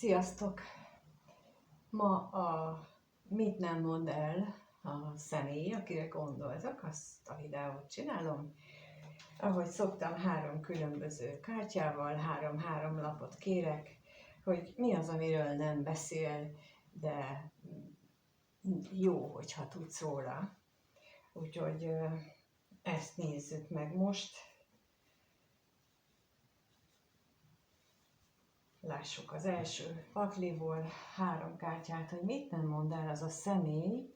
Sziasztok! Ma a Mit nem mond el a személy, akire gondoltak, azt a videót csinálom. Ahogy szoktam, 3 különböző kártyával, 3 lapot kérek, hogy mi az, amiről nem beszél, de jó, hogyha tudsz róla. Úgyhogy ezt nézzük meg most. Lássuk az első pakliból 3 kártyát, hogy mit nem mond el az a személy,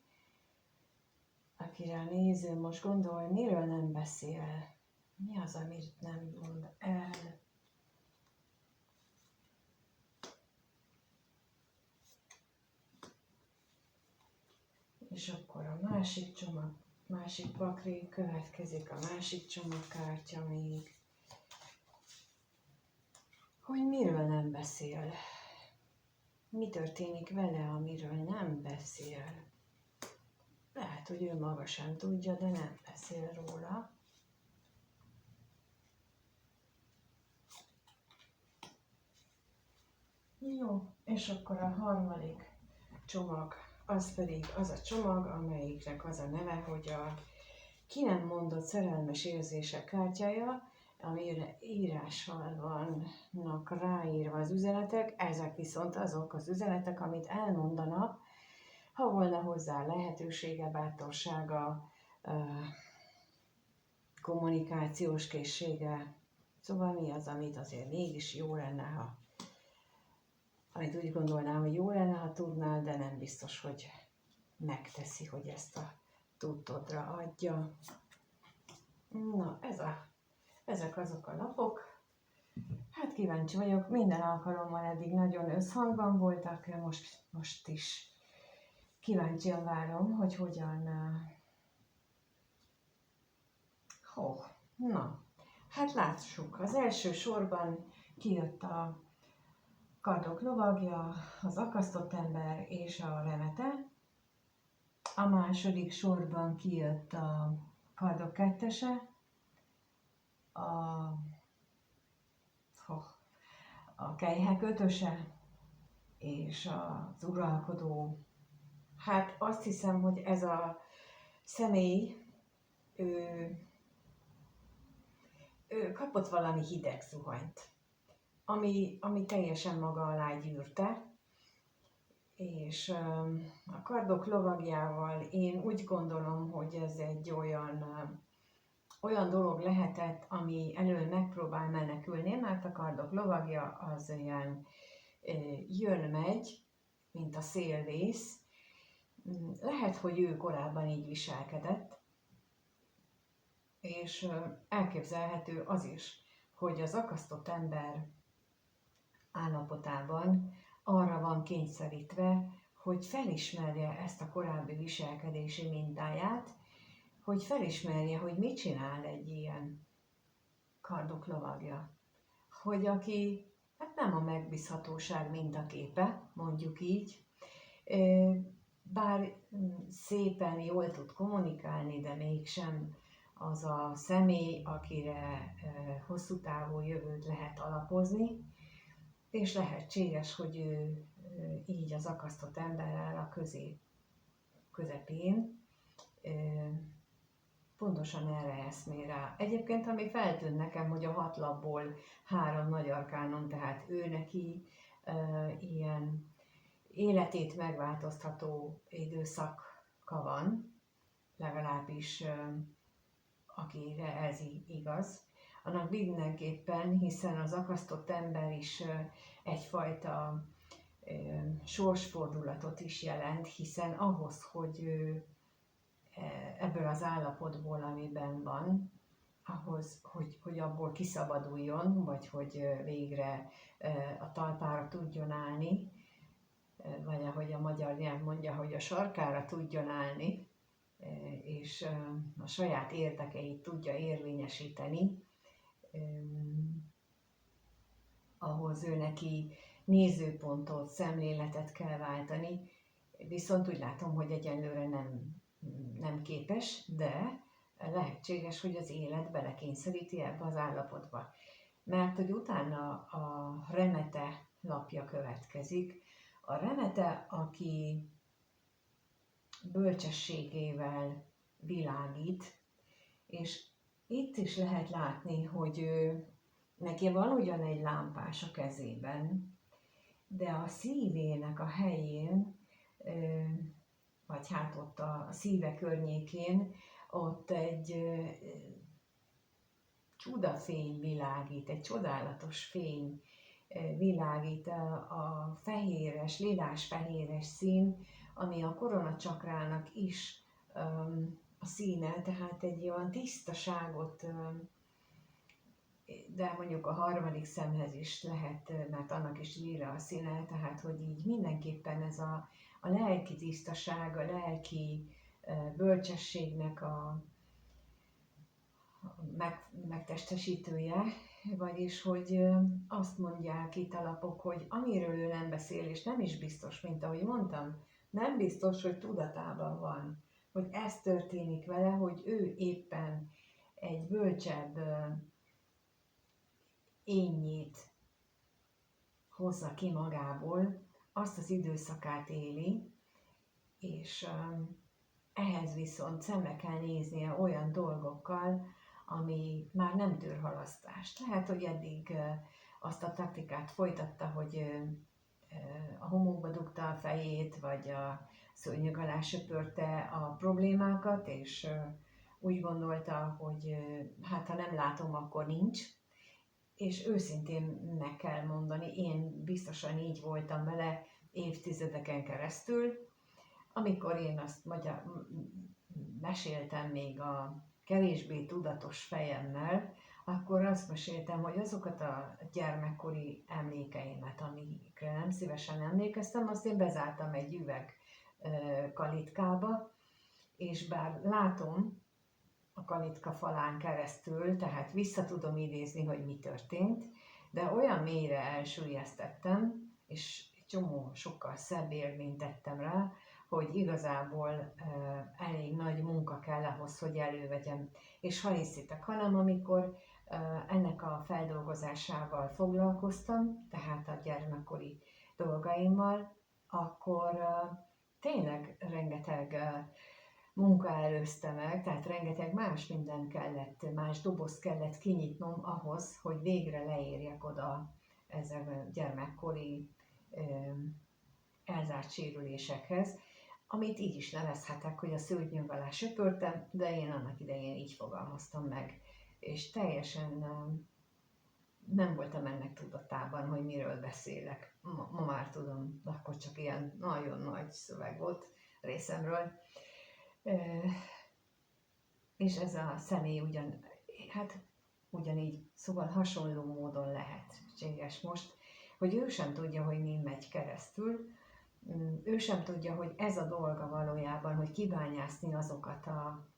akire a néző most gondol, miről nem beszél. Mi az, amit nem mond el? És akkor a másik csomag, másik pakli, következik a másik csomagkártya még. Hogy miről nem beszél. Mi történik vele, amiről nem beszél. Lehet, hogy ő maga sem tudja, de nem beszél róla. Jó, és akkor a harmadik csomag, az pedig az a csomag, amelyiknek az a neve, hogy a ki nem mondott szerelmes érzések kártyája, amire írással vannak ráírva az üzenetek, ezek viszont azok az üzenetek, amit elmondanak, ha volna hozzá lehetősége, bátorsága, kommunikációs készsége. Szóval mi az, amit azért mégis jó lenne, amit úgy gondolnám, hogy jó lenne, ha tudnál, de nem biztos, hogy megteszi, hogy ezt a tudtodra adja. Na, ezek azok a lapok. Hát kíváncsi vagyok, minden alkalommal eddig nagyon összhangban voltak, most is kíváncsian várom, hogy hogyan... Na, hát lássuk, az első sorban kijött a kardok lovagja, az akasztott ember és a remete. A második sorban kijött a kardok kettese, a kelyhek ötöse és az uralkodó. Hát azt hiszem, hogy ez a személy, ő kapott valami hideg zuhanyt, ami teljesen maga alá gyűrte, és a kardok lovagjával én úgy gondolom, hogy ez egy olyan dolog lehetett, ami elől megpróbál menekülni, mert a kardok lovagja az ilyen jön-megy, mint a szélvész. Lehet, hogy ő korábban így viselkedett, és elképzelhető az is, hogy az akasztott ember állapotában arra van kényszerítve, hogy felismerje ezt a korábbi viselkedési mintáját, hogy felismerje, hogy mit csinál egy ilyen kardok lovagja. Hogy aki hát nem a megbízhatóság mintaképe, mondjuk így, bár szépen jól tud kommunikálni, de mégsem az a személy, akire hosszú távú jövőt lehet alapozni, és lehetséges, hogy ő így az akasztott ember áll a közepén, pontosan erre eszmél rá. Egyébként, ami feltűnt nekem, hogy a 6 lapból 3 nagy arkánon, tehát ő neki ilyen életét megváltoztató időszaka van, legalábbis akire ez igaz. Annak mindenképpen, hiszen az akasztott ember is egyfajta sorsfordulatot is jelent, hiszen ahhoz, hogy ő ebből az állapotból, amiben van, ahhoz, hogy abból kiszabaduljon, vagy hogy végre a talpára tudjon állni, vagy ahogy a magyar nyelv mondja, hogy a sarkára tudjon állni, és a saját érdekeit tudja érvényesíteni, ahhoz ő neki nézőpontot, szemléletet kell váltani, viszont úgy látom, hogy egyenlőre nem képes, de lehetséges, hogy az élet belekényszeríti ebbe az állapotba. Mert hogy utána a remete lapja következik. A remete, aki bölcsességével világít, és itt is lehet látni, hogy neki van ugyan egy lámpás a kezében, de a szívének a helyén, vagy hát ott a szíve környékén, ott egy csodafény világít, egy csodálatos fény világít, a fehéres, lilás-fehéres szín, ami a koronacsakrának is a színe, tehát egy olyan tisztaságot, de mondjuk a harmadik szemhez is lehet, mert annak is lila a színe, tehát hogy így mindenképpen ez a lelki tisztaság, a lelki bölcsességnek a megtestesítője, vagyis, hogy azt mondják itt a lapok, hogy amiről ő nem beszél, és nem is biztos, mint ahogy mondtam, nem biztos, hogy tudatában van, hogy ez történik vele, hogy ő éppen egy bölcsebb énnyit hozza ki magából, azt az időszakát éli, és ehhez viszont szembe kell néznie olyan dolgokkal, ami már nem tűr halasztást. Lehet, hogy eddig azt a taktikát folytatta, hogy a homokba dugta a fejét, vagy a szőnyeg alá söpörte a problémákat, és úgy gondolta, hogy hát ha nem látom, akkor nincs. És őszintén meg kell mondani, én biztosan így voltam vele évtizedeken keresztül, amikor én azt meséltem még a kevésbé tudatos fejemmel, akkor azt meséltem, hogy azokat a gyermekkori emlékeimet, amikre nem szívesen emlékeztem, azt én bezártam egy üveg kalitkába, és bár látom a kalitka falán keresztül, tehát vissza tudom idézni, hogy mi történt, de olyan mélyre elsüllyesztettem, és egy csomó sokkal szebb élményt tettem rá, hogy igazából elég nagy munka kell ahhoz, hogy elővegyem. És ha hiszitek, hanem amikor ennek a feldolgozásával foglalkoztam, tehát a gyermekkori dolgaimmal, akkor tényleg rengeteg munka előzte meg, tehát rengeteg más minden kellett, más dobozt kellett kinyitnom ahhoz, hogy végre leérjek oda ezzel a gyermekkori elzárt sérülésekhez, amit így is nevezhetek, hogy a szőnyeg alá söpörtem, de én annak idején így fogalmaztam meg, és teljesen nem voltam ennek tudatában, hogy miről beszélek. Ma már tudom, de akkor csak ilyen nagyon nagy szöveg volt részemről. És ez a személy ugyanígy, szóval hasonló módon lehetséges most, hogy ő sem tudja, hogy mi megy keresztül, ő sem tudja, hogy ez a dolga valójában, hogy kibányászni azokat a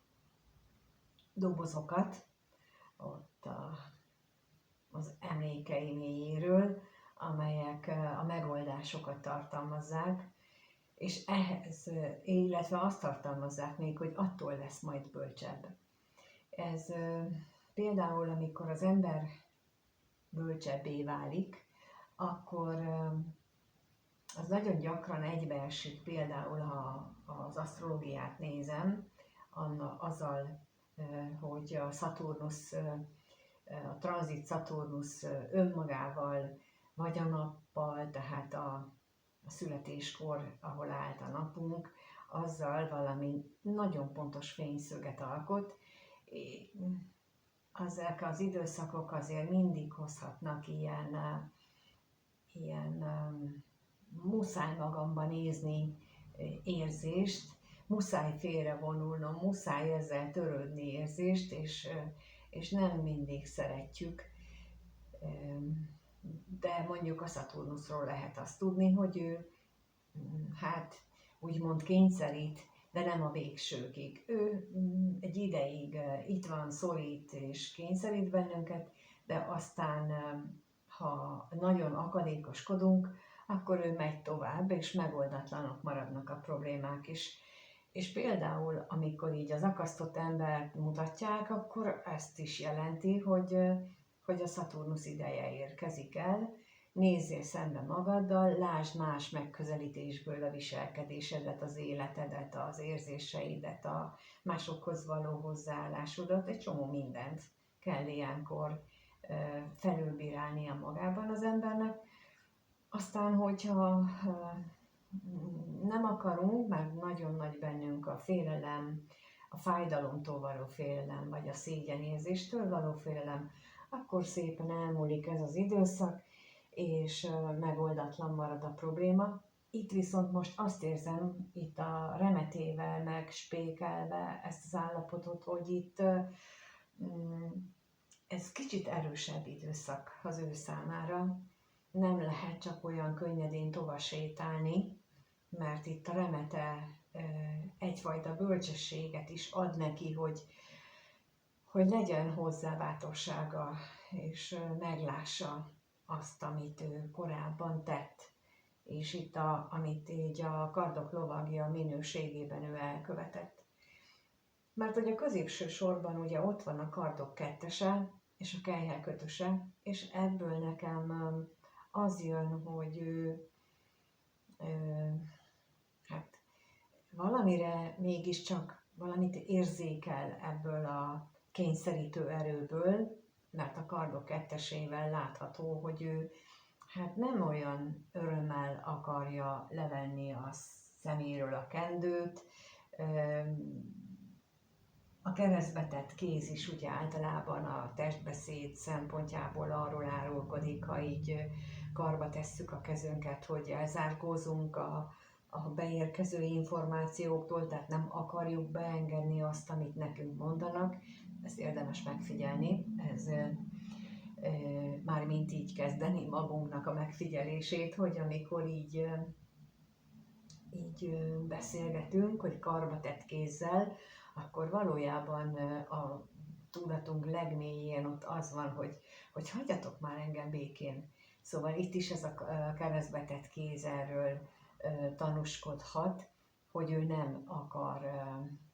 dobozokat ott az emlékei mélyéről, amelyek a megoldásokat tartalmazzák, és ehhez, illetve azt tartalmazzák még, hogy attól lesz majd bölcsebb. Ez például, amikor az ember bölcsebbé válik, akkor az nagyon gyakran egybeesik, például ha az asztrológiát nézem, azzal, hogy a Szaturnusz, a tranzit Szaturnusz önmagával, vagy a nappal, tehát a születéskor, ahol állt a napunk, azzal valami nagyon pontos fényszöget alkot. Ezek az időszakok azért mindig hozhatnak ilyen muszáj magamba nézni érzést, muszáj félrevonulnom, muszáj ezzel törődni érzést, és nem mindig szeretjük. De mondjuk a Szaturnuszról lehet azt tudni, hogy ő hát úgymond kényszerít, de nem a végsőkig. Ő egy ideig itt van, szorít és kényszerít bennünket, de aztán, ha nagyon akadékoskodunk, akkor ő megy tovább, és megoldatlanok maradnak a problémák is. És például, amikor így az akasztott embert mutatják, akkor ezt is jelenti, hogy a Szaturnusz ideje érkezik el, nézzél szembe magaddal, lásd más megközelítésből a viselkedésedet, az életedet, az érzéseidet, a másokhoz való hozzáállásodat, egy csomó mindent kell ilyenkor felülbírálnia magában az embernek. Aztán, hogyha nem akarunk, mert nagyon nagy bennünk a félelem, a fájdalomtól való félelem, vagy a szégyenérzéstől való félelem, akkor szépen elmúlik ez az időszak, és megoldatlan marad a probléma. Itt viszont most azt érzem, itt a remetével megspékelve ezt az állapotot, hogy itt ez kicsit erősebb időszak az ő számára. Nem lehet csak olyan könnyedén tovasétálni, mert itt a remete egyfajta bölcsességet is ad neki, hogy legyen hozzá bátorsága, és meglássa azt, amit ő korábban tett, és itt amit így a kardok lovagja minőségében ő elkövetett. Mert hogy a középső sorban ugye ott van a kardok kettese, és a kelyhel kötöse, és ebből nekem az jön, hogy ő hát valamire mégiscsak valamit érzékel ebből a kényszerítő erőből, mert a kardok kettesével látható, hogy ő hát nem olyan örömmel akarja levenni a szeméről a kendőt. A keresztbe tett kéz is ugye általában a testbeszéd szempontjából arról árulkodik, ha így karba tesszük a kezünket, hogy elzárkózunk a beérkező információktól, tehát nem akarjuk beengedni azt, amit nekünk mondanak. Ezt érdemes megfigyelni, ez mármint így kezdeni magunknak a megfigyelését, hogy amikor így beszélgetünk, hogy karba tett kézzel, akkor valójában a tudatunk legmélyén ott az van, hogy hagyjatok már engem békén. Szóval itt is ez a keresztbe tett kéz erről tanúskodhat, hogy ő nem akar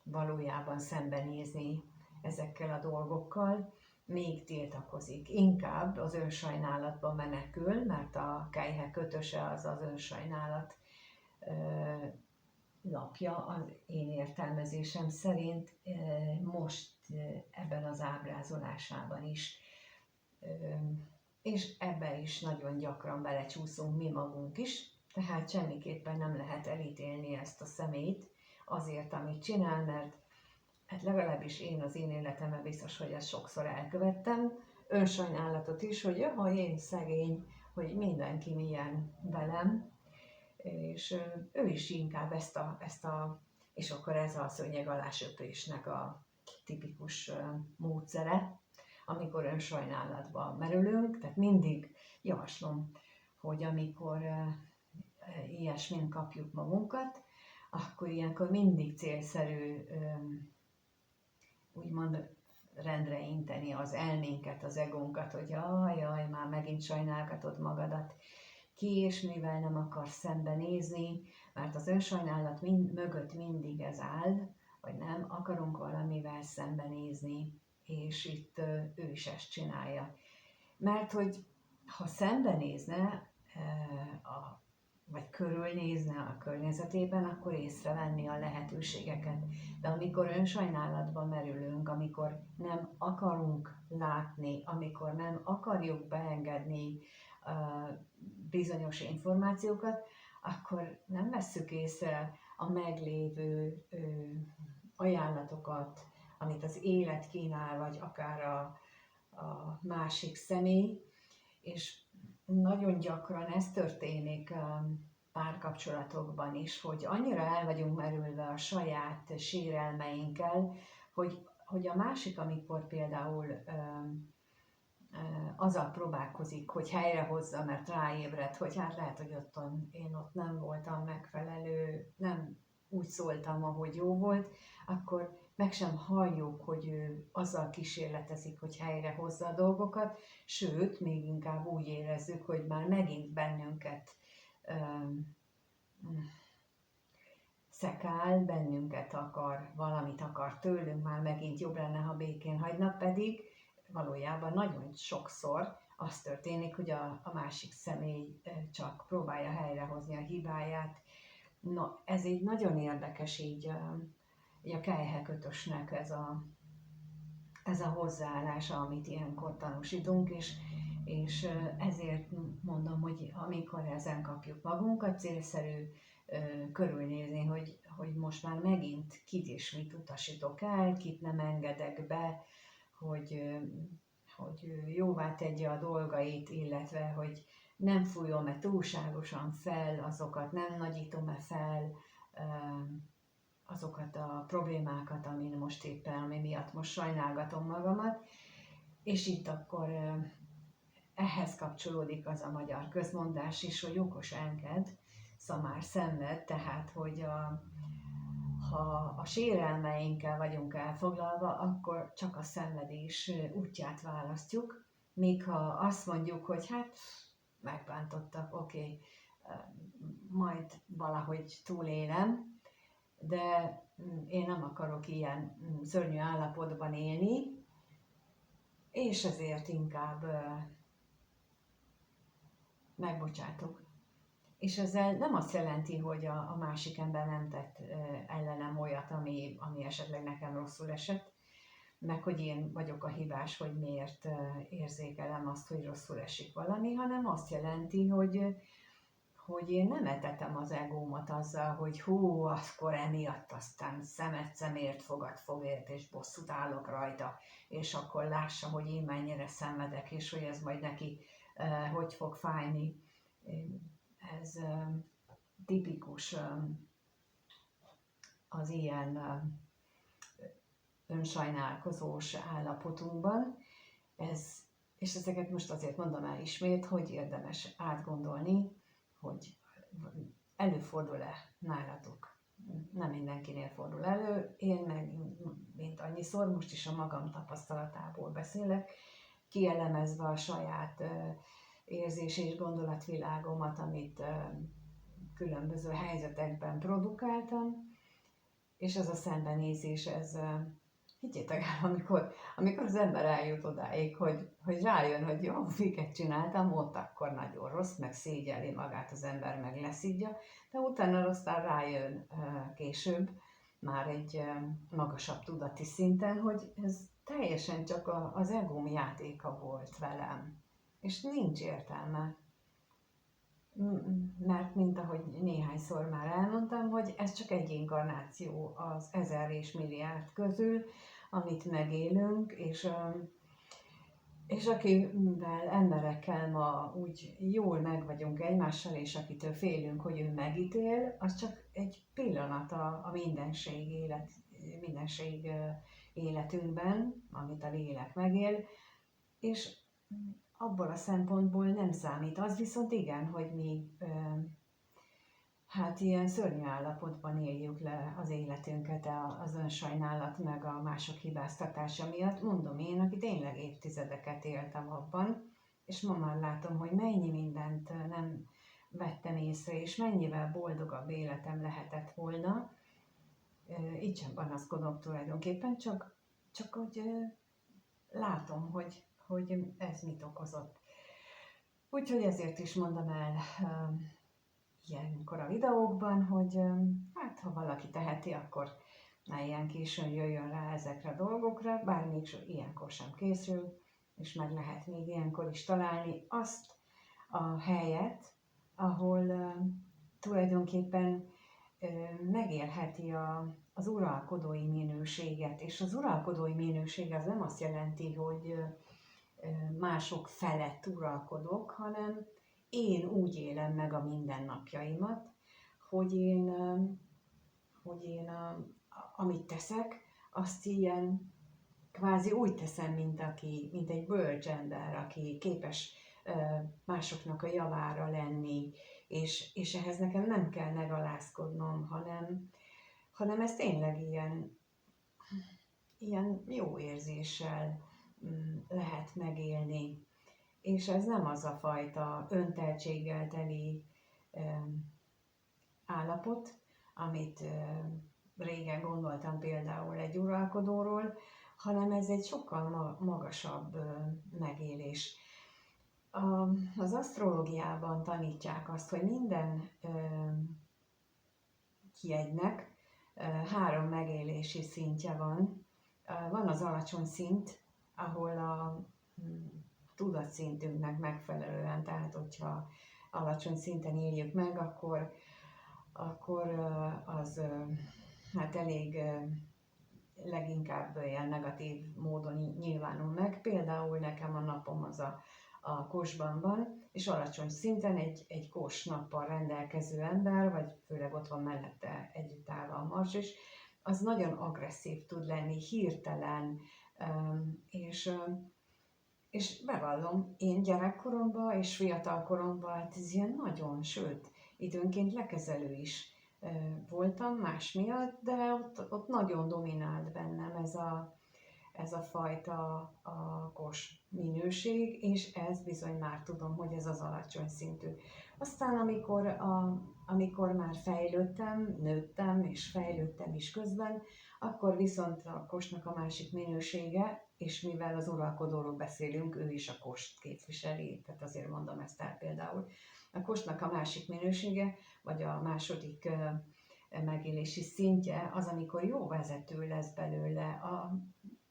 valójában szembenézni ezekkel a dolgokkal, még tiltakozik. Inkább az önsajnálatba menekül, mert a kelyhe kötöse az az önsajnálat lapja az én értelmezésem szerint most ebben az ábrázolásában is. És ebbe is nagyon gyakran belecsúszunk mi magunk is, tehát semmiképpen nem lehet elítélni ezt a személyt azért, amit csinál, mert hát legalábbis én az én életemben biztos, hogy ezt sokszor elkövettem, önsajnálatot is, hogy ha én szegény, hogy mindenki milyen velem, és ő is inkább ezt a és akkor ez a szőnyeg alá söprésnek a tipikus módszere, amikor önsajnálatba merülünk, tehát mindig javaslom, hogy amikor ilyesmin kapjuk magunkat, akkor ilyenkor mindig célszerű úgymond rendre inteni az elménket, az egónkat, hogy jaj, már megint sajnálgatod magadat, ki és mivel nem akar szembenézni, mert az önsajnálat mögött mindig ez áll, hogy nem akarunk valamivel szembenézni, és itt ő is ezt csinálja. Mert hogy ha szembenézne, vagy körülnézne a környezetében, akkor észrevenni a lehetőségeket. De amikor önsajnálatba merülünk, amikor nem akarunk látni, amikor nem akarjuk beengedni bizonyos információkat, akkor nem vesszük észre a meglévő ajánlatokat, amit az élet kínál, vagy akár a másik személy, és nagyon gyakran ez történik párkapcsolatokban is, hogy annyira el vagyunk merülve a saját sérelmeinkkel, hogy a másik, amikor például azzal próbálkozik, hogy helyrehozza, mert ráébred, hogy hát lehet, hogy én ott nem voltam megfelelő, nem úgy szóltam, ahogy jó volt, akkor meg sem halljuk, hogy ő azzal kísérletezik, hogy helyrehozza a dolgokat, sőt, még inkább úgy érezzük, hogy már megint bennünket szekál, bennünket valamit akar tőlünk, már megint jobb lenne, ha békén hagynak, pedig valójában nagyon sokszor az történik, hogy a másik személy csak próbálja helyrehozni a hibáját. Na, ez így nagyon érdekes így a kelyhekötösnek ez a hozzáállása, amit ilyenkor tanúsítunk, és ezért mondom, hogy amikor ezen kapjuk magunkat, célszerű körülnézni, hogy most már megint kit és mit utasítok el, kit nem engedek be, hogy jóvá tegye a dolgait, illetve hogy nem fújom-e túlságosan fel azokat, nem nagyítom-e fel azokat a problémákat, ami miatt most sajnálgatom magamat, és itt akkor ehhez kapcsolódik az a magyar közmondás is, hogy okos enged, szamár szenved, tehát hogy ha a sérelmeinkkel vagyunk elfoglalva, akkor csak a szenvedés útját választjuk, míg ha azt mondjuk, hogy hát megbántottak, oké, majd valahogy túlélem, de én nem akarok ilyen szörnyű állapotban élni, és ezért inkább megbocsátok. És ezzel nem azt jelenti, hogy a másik ember nem tett ellenem olyat, ami esetleg nekem rosszul esett, meg hogy én vagyok a hibás, hogy miért érzékelem azt, hogy rosszul esik valami, hanem azt jelenti, hogy én nem etetem az egómat azzal, hogy hú, akkor emiatt aztán szemet szemért, fogad fogért, és bosszút állok rajta, és akkor lássa, hogy én mennyire szenvedek, és hogy ez majd neki hogy fog fájni. Ez tipikus az ilyen önsajnálkozós állapotunkban. És ezeket most azért mondom el ismét, hogy érdemes átgondolni, hogy előfordul-e nálatok. Nem mindenkinél fordul elő, én meg mint annyiszor, most is a magam tapasztalatából beszélek, kielemezve a saját érzés és gondolatvilágomat, amit különböző helyzetekben produkáltam, és ez a szembenézés, ez higgyétek el, amikor az ember eljut odáig, hogy rájön, hogy jó, miket csináltam, ott akkor nagyon rossz, meg szégyeli magát az ember, meg leszidja, de utána aztán rájön később, már egy magasabb tudati szinten, hogy ez teljesen csak az egóm játéka volt velem, és nincs értelme. Mert mint ahogy néhányszor már elmondtam, hogy ez csak egy inkarnáció az 1000 és milliárd közül, amit megélünk, és akivel emberekkel ma úgy jól meg vagyunk egymással, és akitől félünk, hogy ő megítél, az csak egy pillanat a mindenség életünkben, amit a lélek megél, és abból a szempontból nem számít. Az viszont igen, hogy mi hát ilyen szörnyű állapotban éljük le az életünket az önsajnálat meg a mások hibáztatása miatt. Mondom én, aki tényleg évtizedeket éltem abban, és ma már látom, hogy mennyi mindent nem vettem észre, és mennyivel boldogabb életem lehetett volna. Így sem panaszkodom tulajdonképpen, csak hogy látom, hogy ez mit okozott. Úgyhogy ezért is mondom el ilyenkor a videókban, hogy hát ha valaki teheti, akkor ne ilyen későn jöjjön rá ezekre a dolgokra, bár még ilyenkor sem készül, és meg lehet még ilyenkor is találni azt a helyet, ahol tulajdonképpen megélheti az uralkodói minőséget. És az uralkodói minőség az nem azt jelenti, hogy mások felett uralkodok, hanem én úgy élem meg a mindennapjaimat, hogy én amit teszek, azt ilyen kvázi úgy teszem, mint egy bölcs ember, aki képes másoknak a javára lenni, és ehhez nekem nem kell megalázkodnom, hanem ez tényleg ilyen jó érzéssel lehet megélni. És ez nem az a fajta önteltséggel teli állapot, amit régen gondoltam például egy uralkodóról, hanem ez egy sokkal magasabb megélés. Az asztrológiában tanítják azt, hogy minden jegynek 3 megélési szintje van. Van az alacsony szint, ahol a tudatszintünknek megfelelően, tehát hogyha alacsony szinten éljük meg, akkor az hát elég leginkább ilyen negatív módon nyilvánul meg. Például nekem a napom az a Kósban van, és alacsony szinten egy Kós nappal rendelkező ember, vagy főleg ott van mellette együtt állva a Mars is, az nagyon agresszív tud lenni, hirtelen, és bevallom, én gyerekkoromban és fiatalkoromban ez ilyen nagyon, sőt, időnként lekezelő is voltam más miatt, de ott nagyon dominált bennem ez a fajta a kos minőség, és ez bizony már tudom, hogy ez az alacsony szintű. Aztán amikor már fejlődtem, nőttem és fejlődtem is közben, akkor viszont a kosnak a másik minősége, és mivel az uralkodóról beszélünk, ő is a kost képviseli, tehát azért mondom ezt el például. A kosnak a másik minősége, vagy a második megélési szintje az, amikor jó vezető lesz belőle,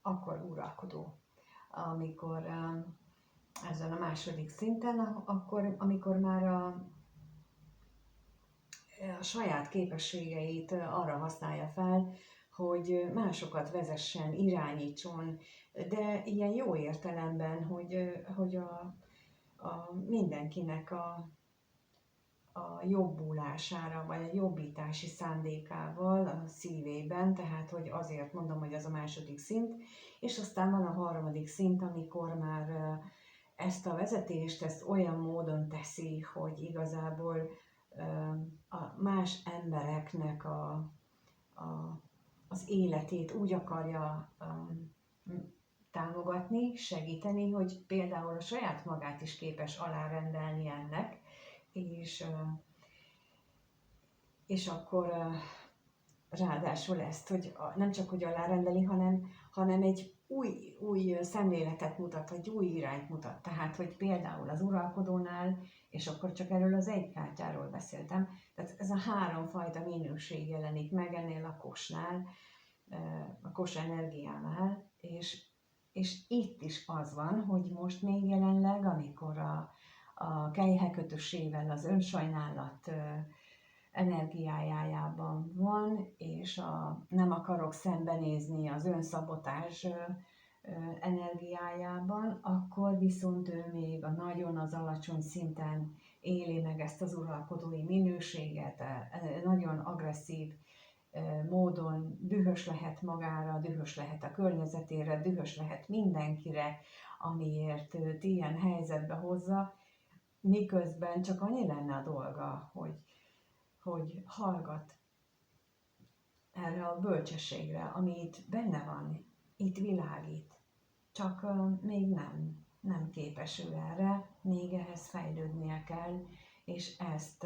akkor uralkodó. Amikor ezen a második szinten, akkor amikor már a saját képességeit arra használja fel, hogy másokat vezessen, irányítson, de ilyen jó értelemben, hogy a mindenkinek a jobbulására, vagy a jobbítási szándékával a szívében, tehát hogy azért mondom, hogy az a második szint, és aztán van a harmadik szint, amikor már ezt a vezetést, ezt olyan módon teszi, hogy igazából a más embereknek az életét úgy akarja támogatni, segíteni, hogy például a saját magát is képes alárendelni ennek, és akkor ráadásul ezt, hogy nem csak hogy alárendeli, hanem egy új szemléletet mutat, egy új irányt mutat. Tehát, hogy például az uralkodónál, és akkor csak erről az egy kártyáról beszéltem, tehát ez a 3 fajta minőség jelenik meg ennél a kosnál, a kos energiánál, és itt is az van, hogy most még jelenleg, amikor a kelyhekötösével az önsajnálat energiájában van, és nem akarok szembenézni az önszabotás energiájában, akkor viszont ő még a nagyon az alacsony szinten éli meg ezt az uralkodói minőséget, nagyon agresszív módon dühös lehet magára, dühös lehet a környezetére, dühös lehet mindenkire, amiért őt ilyen helyzetbe hozza, miközben csak annyi lenne a dolga, hogy hallgat erre a bölcsességre, ami itt benne van, itt világít, csak még nem képes ő erre, még ehhez fejlődnie kell, és ezt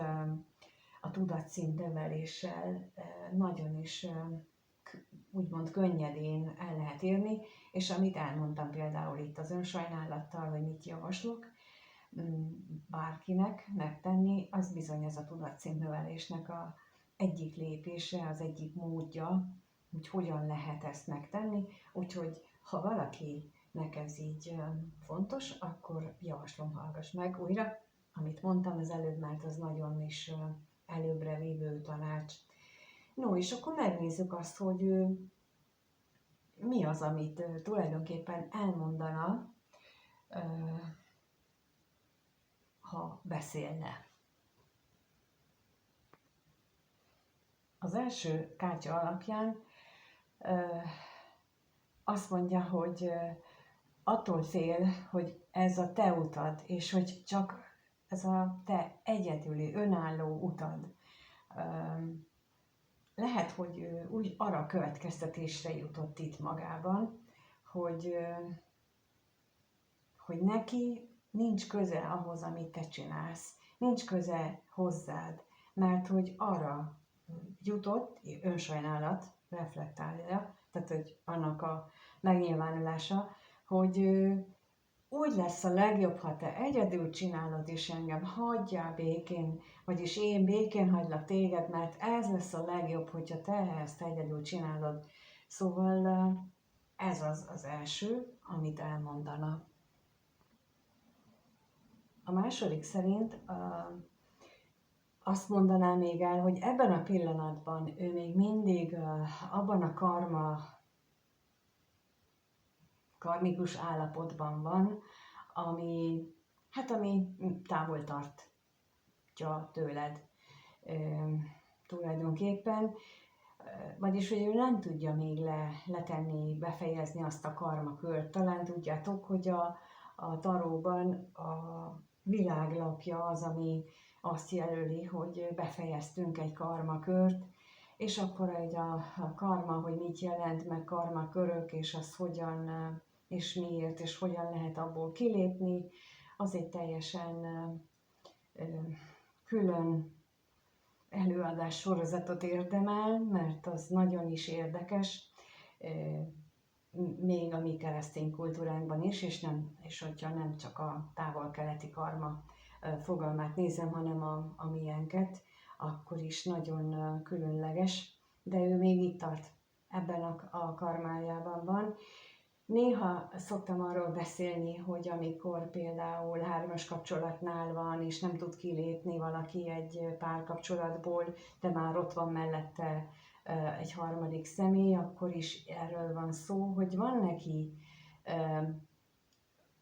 a tudatszint növeléssel nagyon is úgymond könnyedén el lehet érni, és amit elmondtam például itt az önsajnálattal, hogy mit javaslok bárkinek megtenni, az bizony ez a tudatszint növelésnek a egyik lépése, az egyik módja, hogy hogyan lehet ezt megtenni, úgyhogy ha valakinek ez így fontos, akkor javaslom, hallgass meg újra, amit mondtam az előbb, mert az nagyon is előbbre vívő tanács. No, és akkor megnézzük azt, hogy mi az, amit tulajdonképpen elmondana, ha beszélne. Az első kártya alapján azt mondja, hogy attól fél, hogy ez a te utad, és hogy csak ez a te egyedüli, önálló utad. Lehet, hogy úgy arra a következtetésre jutott itt magában, hogy neki nincs köze ahhoz, amit te csinálsz, nincs köze hozzád, mert hogy arra jutott, önsajnálat, reflektálja, tehát hogy annak a megnyilvánulása, hogy úgy lesz a legjobb, ha te egyedül csinálod, és engem hagyjál békén, vagyis én békén hagylak téged, mert ez lesz a legjobb, hogyha te ezt egyedül csinálod. Szóval ez az első, amit elmondana. A második szerint azt mondaná még el, hogy ebben a pillanatban ő még mindig abban a karmikus állapotban van, ami távol tartja tőled tulajdonképpen, vagyis, hogy ő nem tudja még letenni, befejezni azt a karmakört. Talán tudjátok, hogy a taróban a világlapja az, ami azt jelöli, hogy befejeztünk egy karmakört, és akkor a karma, hogy mit jelent, meg karmakörök, és az hogyan, és miért, és hogyan lehet abból kilépni, az egy teljesen külön előadás sorozatot érdemel, mert az nagyon is érdekes, még a mi keresztény kultúránkban is, és hogyha nem csak a távol-keleti karma fogalmát nézem, hanem a miénket, akkor is nagyon különleges, de ő még itt tart, ebben a karmájában van. Néha szoktam arról beszélni, hogy amikor például hármas kapcsolatnál van, és nem tud kilépni valaki egy párkapcsolatból, de már ott van mellette egy harmadik személy, akkor is erről van szó, hogy van neki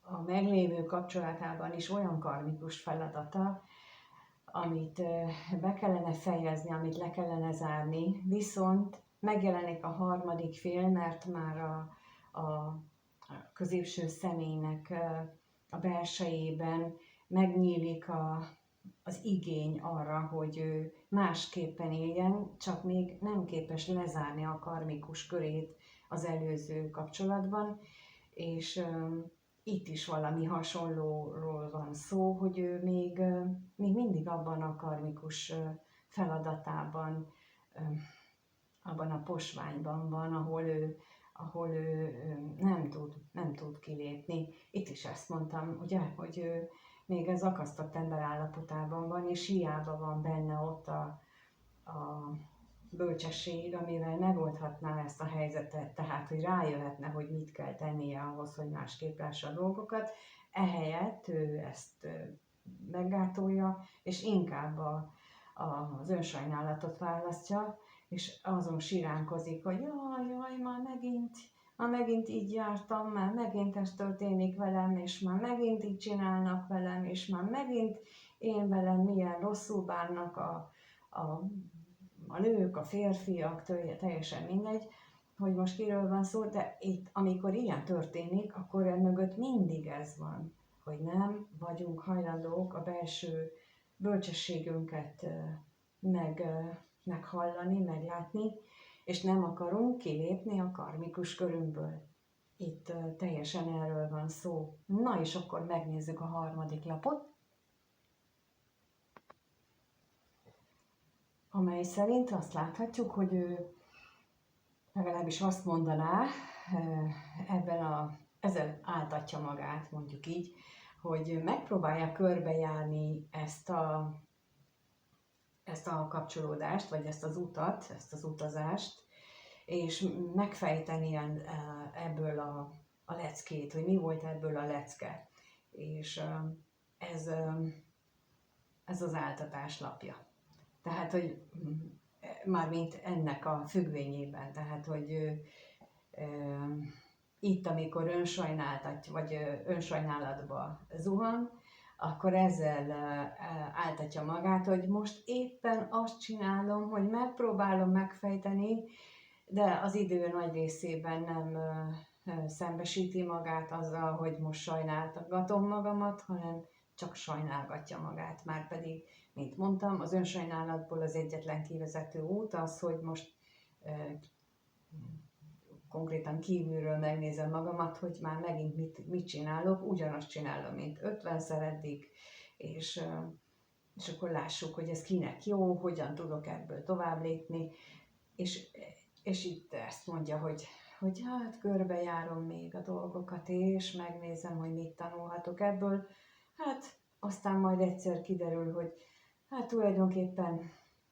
a meglévő kapcsolatában is olyan karmikus feladata, amit be kellene fejezni, amit le kellene zárni, viszont megjelenik a harmadik fél, mert már a középső személynek a belsejében megnyílik az igény arra, hogy ő másképpen éljen, csak még nem képes lezárni a karmikus körét az előző kapcsolatban, és itt is valami hasonlóról van szó, hogy ő még mindig abban a karmikus feladatában, abban a posványban van, ahol ő nem tud kilépni. Itt is ezt mondtam, ugye, hogy ő még az akasztott ember állapotában van, és hiába van benne ott a bölcsesség, amivel megoldhatná ezt a helyzetet, tehát hogy rájöhetne, hogy mit kell tennie ahhoz, hogy másképp lássa a dolgokat. Ehelyett ő ezt meggátolja, és inkább az önsajnálatot választja, és azon siránkozik, hogy jaj, már megint így jártam, már megint ez történik velem, és már megint így csinálnak velem, és már megint én velem milyen rosszul bánnak a nők, a férfiak, teljesen mindegy, hogy most kiről van szó, de itt, amikor ilyen történik, akkor mögött mindig ez van, hogy nem vagyunk hajlandók a belső bölcsességünket meghallani, meglátni, és nem akarunk kilépni a karmikus körünkből. Itt teljesen erről van szó. Na és akkor megnézzük a harmadik lapot, amely szerint azt láthatjuk, hogy ő legalábbis azt mondaná, ezzel áltatja magát, mondjuk így, hogy megpróbálja körbejárni ezt a kapcsolódást, vagy ezt az utat, ezt az utazást, és megfejteni ebből a leckét, hogy mi volt ebből a lecke. És ez az áltatás lapja. Tehát, hogy mármint ennek a függvényében, tehát, hogy itt, amikor önsajnálatba zuhan, akkor ezzel áltatja magát, hogy most éppen azt csinálom, hogy megpróbálom megfejteni, de az idő nagy részében nem szembesíti magát azzal, hogy most sajnálgatom magamat, hanem csak sajnálgatja magát. Márpedig, mint mondtam, az önsajnálatból az egyetlen kivezető út az, hogy most konkrétan kívülről megnézem magamat, hogy már megint mit csinálok, ugyanazt csinálom, mint 50-szer eddig, és akkor lássuk, hogy ez kinek jó, hogyan tudok ebből tovább lépni, és itt ezt mondja, hogy hogy hát körbejárom még a dolgokat, és megnézem, hogy mit tanulhatok ebből. Hát aztán majd egyszer kiderül, hogy hát tulajdonképpen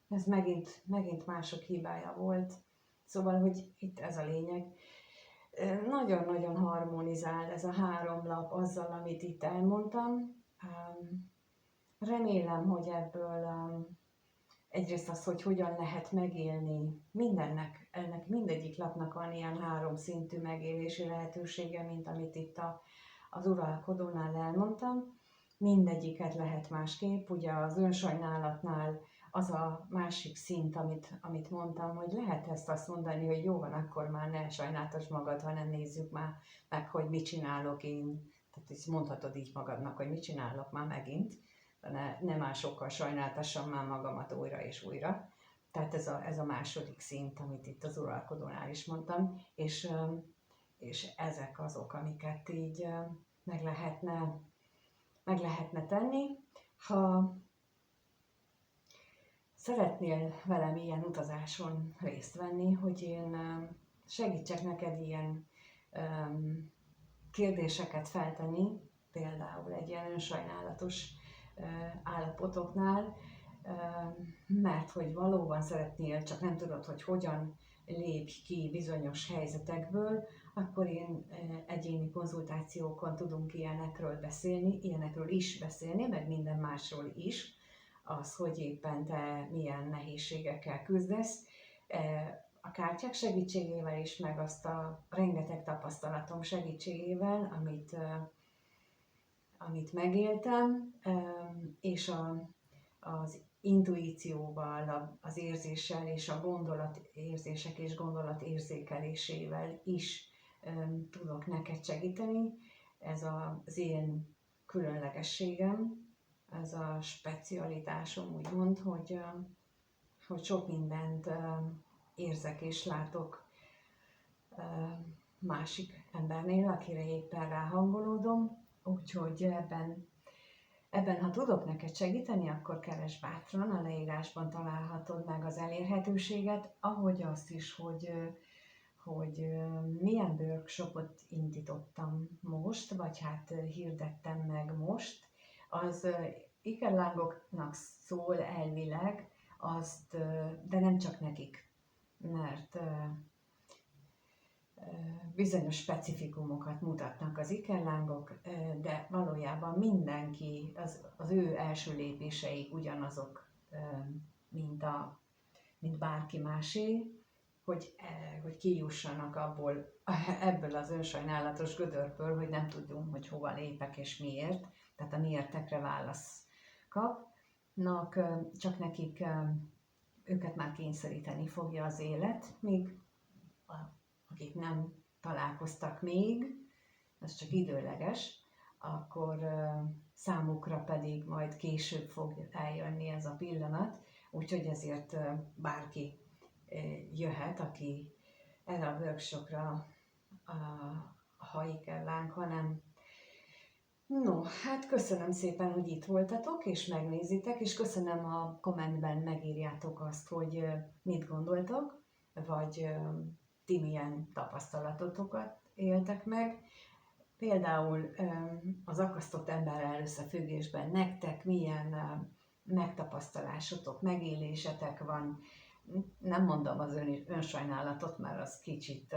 ez megint mások hibája volt. Szóval, hogy itt ez a lényeg. Nagyon-nagyon harmonizál ez a 3 lap azzal, amit itt elmondtam. Remélem, hogy ebből egyrészt az, hogy hogyan lehet megélni ennek mindegyik lapnak van ilyen 3 szintű megélési lehetősége, mint amit itt az uralkodónál elmondtam. Mindegyiket lehet másképp, ugye az önsajnálatnál az a másik szint, amit mondtam, hogy lehet ezt azt mondani, hogy jó van, akkor már ne sajnáltasd magad, hanem nézzük már meg, hogy mit csinálok én. Tehát így mondhatod így magadnak, hogy mit csinálok már megint, de ne másokkal sajnáltassam már magamat újra és újra. Tehát ez a második szint, amit itt az uralkodónál is mondtam, és ezek azok, amiket így meg lehetne tenni. Ha szeretnél velem ilyen utazáson részt venni, hogy én segítsek neked ilyen kérdéseket feltenni, például egy ilyen önsajnálatos állapotoknál, mert hogy valóban szeretnél, csak nem tudod, hogy hogyan lépj ki bizonyos helyzetekből, akkor én egyéni konzultációkon tudunk ilyenekről is beszélni, meg minden másról is, az, hogy éppen te milyen nehézségekkel küzdesz, a kártyák segítségével is, meg azt a rengeteg tapasztalatom segítségével, amit megéltem, és az intuícióval, az érzéssel és a gondolatérzések és gondolatérzékelésével is tudok neked segíteni. Ez az én különlegességem, ez a specialitásom, úgymond, hogy sok mindent érzek és látok másik embernél, akire éppen ráhangolódom. Úgyhogy ebben, ha tudok neked segíteni, akkor keresd bátran, a leírásban találhatod meg az elérhetőséget, ahogy azt is, hogy milyen workshopot indítottam most, vagy hát hirdettem meg most. Az ikerlángoknak szól elvileg, de nem csak nekik, mert bizonyos specifikumokat mutatnak az ikerlángok, de valójában mindenki, az ő első lépéseik ugyanazok, mint bárki másé, hogy kijussanak ebből az önsajnálatos gödörből, hogy nem tudjunk, hogy hova lépek és miért, tehát a miértekre válasz kapnak, csak nekik őket már kényszeríteni fogja az élet, míg akik nem találkoztak még, ez csak időleges, akkor számukra pedig majd később fog eljönni ez a pillanat, úgyhogy ezért bárki jöhet, aki erre a workshopra, ha ikerlánk, hanem. No, hát köszönöm szépen, hogy itt voltatok, és megnézitek, és köszönöm, a kommentben megírjátok azt, hogy mit gondoltok, vagy ti milyen tapasztalatotokat éltek meg. Például az akasztott emberrel összefüggésben nektek milyen megtapasztalásotok, megélésetek van. Nem mondom az önsajnálatot, mert az kicsit,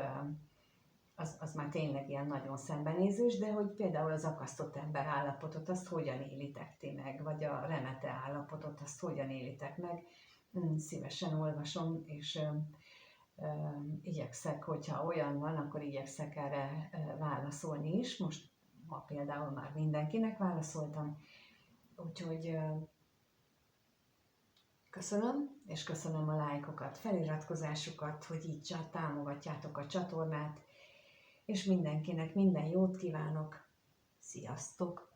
az már tényleg ilyen nagyon szembenézős, de hogy például az akasztott ember állapotot, azt hogyan élitek ti meg, vagy a remete állapotot, azt hogyan élitek meg. Szívesen olvasom, és igyekszek, hogyha olyan van, akkor igyekszek erre válaszolni is. Most ma például már mindenkinek válaszoltam, úgyhogy köszönöm, és köszönöm a lájkokat, feliratkozásukat, hogy így csak támogatjátok a csatornát, és mindenkinek minden jót kívánok. Sziasztok!